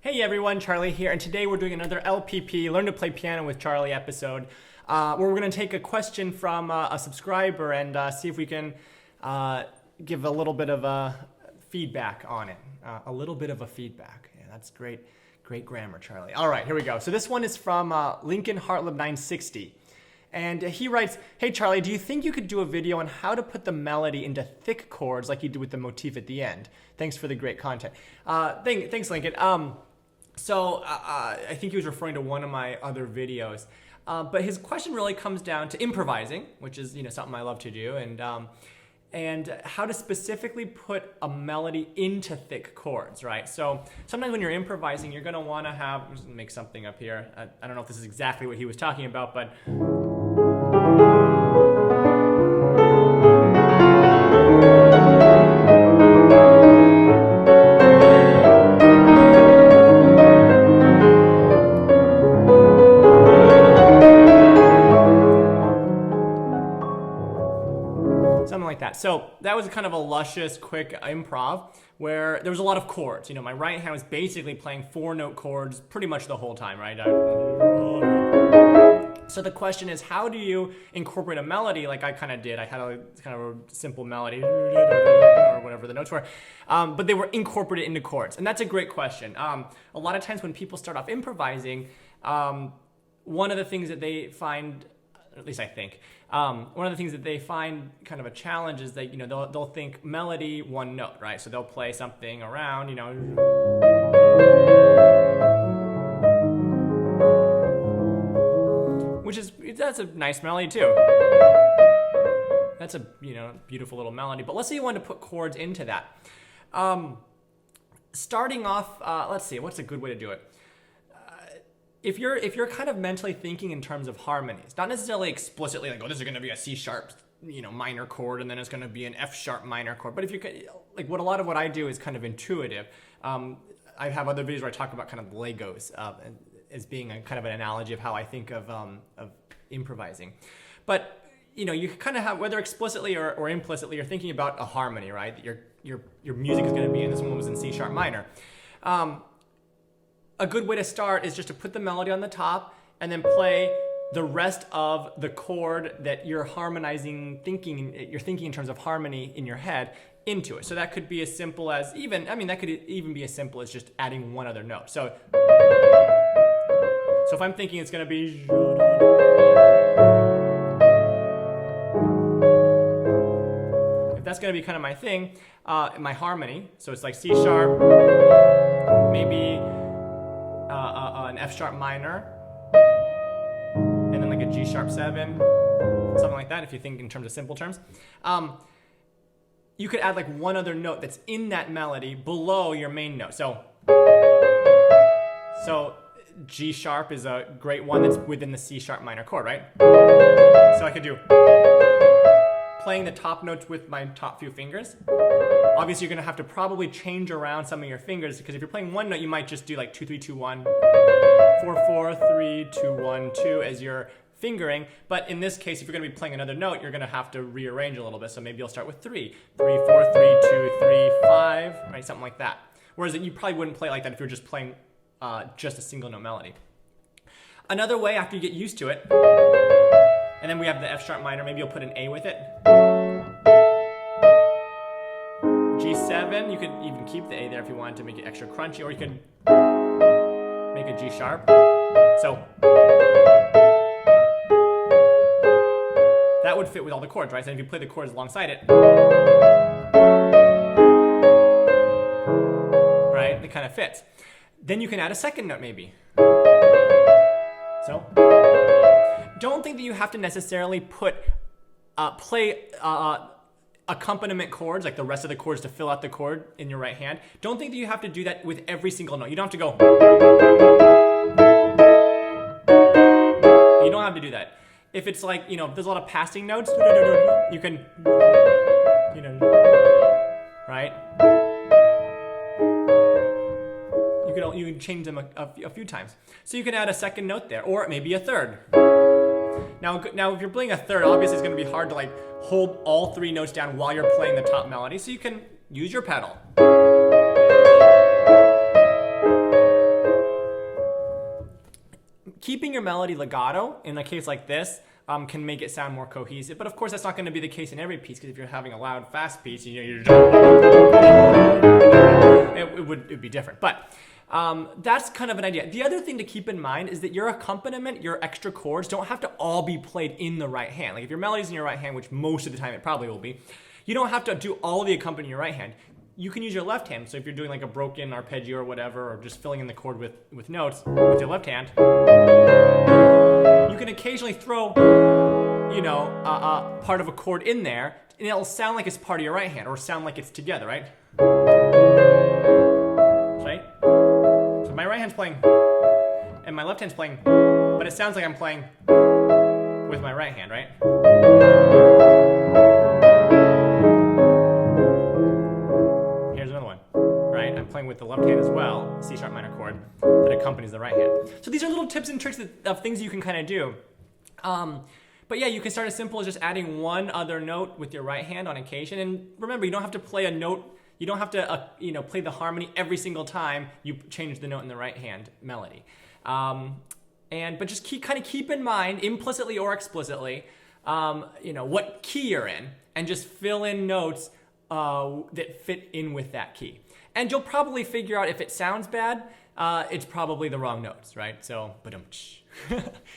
Hey everyone, Charlie here, and today we're doing another LPP, Learn to Play Piano with Charlie episode, where we're going to take a question from a subscriber and see if we can give a little bit of feedback on it. A little bit of a feedback. Yeah, that's great grammar, Charlie. All right, here we go. So this one is from Lincoln Hartlib 960. And he writes, hey Charlie, do you think you could do a video on how to put the melody into thick chords like you do with the motif at the end? Thanks for the great content. Thanks, Lincoln. I think he was referring to one of my other videos. But his question really comes down to improvising, which is something I love to do, and how to specifically put a melody into thick chords, right? So sometimes when you're improvising, you're going to want to have, I'm just going to make something up here. I don't know if this is exactly what he was talking about, but something like that. So that was kind of a luscious, quick improv where there was a lot of chords. My right hand was basically playing 4-note chords pretty much the whole time, right? So the question is, how do you incorporate a melody like I kind of did? I had a kind of a simple melody, or whatever the notes were, but they were incorporated into chords. And that's a great question. A lot of times when people start off improvising, one of the things that they find, at least I think, one of the things that they find kind of a challenge is that they'll think melody, one note, right? So they'll play something around, that's a nice melody too. That's a beautiful little melody. But let's say you want to put chords into that. Starting off, let's see, what's a good way to do it? If you're kind of mentally thinking in terms of harmonies, not necessarily explicitly like, oh, this is going to be a C sharp, minor chord, and then it's going to be an F sharp minor chord. But if you like, a lot of what I do is kind of intuitive. I have other videos where I talk about kind of Legos as being a kind of an analogy of how I think of improvising. But you kind of have, whether explicitly or implicitly, you're thinking about a harmony, right? That your music is going to be in. This one was in C sharp minor. A good way to start is just to put the melody on the top and then play the rest of the chord that you're harmonizing, you're thinking in terms of harmony in your head into it. So that could be as simple as that could even be as simple as just adding one other note. So if I'm thinking it's going to be, if that's going to be kind of my thing, my harmony, so it's like C sharp, maybe an F sharp minor, and then like a G sharp 7, something like that, if you think in terms of simple terms. You could add like one other note that's in that melody below your main note. So G sharp is a great one that's within the C sharp minor chord, right? So I could do playing the top notes with my top few fingers. Obviously, you're going to have to probably change around some of your fingers, because if you're playing one note, you might just do like 2, 3, 2, 1, 4, 4, 3, 2, 1, 2 as you're fingering. But in this case, if you're going to be playing another note, you're going to have to rearrange a little bit. So maybe you'll start with 3, 3, 4, 3, 2, 3, 5, right? Something like that. Whereas you probably wouldn't play like that if you're just playing just a single note melody. Another way, after you get used to it, and then we have the F sharp minor, maybe you'll put an A with it. G7, you could even keep the A there if you wanted to make it extra crunchy, or you could make a G sharp. So that would fit with all the chords, right? So if you play the chords alongside it, right, it kind of fits. Then you can add a second note maybe. So don't think that you have to necessarily play accompaniment chords, like the rest of the chords to fill out the chord in your right hand. Don't think that you have to do that with every single note. You don't have to go. You don't have to do that. If it's like, if there's a lot of passing notes, you can, right? You can change them a few times. So you can add a second note there, or maybe a third. Now if you're playing a third, obviously it's going to be hard to like hold all 3 notes down while you're playing the top melody, so you can use your pedal. keeping your melody legato in a case like this can make it sound more cohesive. But of course, that's not going to be the case in every piece, because if you're having a loud, fast piece, it would be different. But that's kind of an idea. The other thing to keep in mind is that your accompaniment, your extra chords, don't have to all be played in the right hand. Like if your melody's in your right hand, which most of the time it probably will be, you don't have to do all of the accompaniment in your right hand. You can use your left hand. So if you're doing like a broken arpeggio or whatever, or just filling in the chord with notes with your left hand, you can occasionally throw, you know, part of a chord in there, and it'll sound like it's part of your right hand, or sound like it's together, right? Right? So my right hand's playing, and my left hand's playing, but it sounds like I'm playing with my right hand, right? I'm playing with the left hand as well, C sharp minor chord that accompanies the right hand. So these are little tips and tricks of things you can kind of do. But yeah, you can start as simple as just adding one other note with your right hand on occasion. And remember, you don't have to play a note, you don't have to play the harmony every single time you change the note in the right hand melody. But just keep in mind, implicitly or explicitly, what key you're in, and just fill in notes that fit in with that key. And you'll probably figure out if it sounds bad, it's probably the wrong notes, right? So, ba-dum-tsh.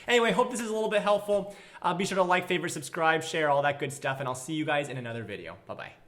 Anyway, hope this is a little bit helpful. Be sure to like, favorite, subscribe, share, all that good stuff, and I'll see you guys in another video. Bye-bye.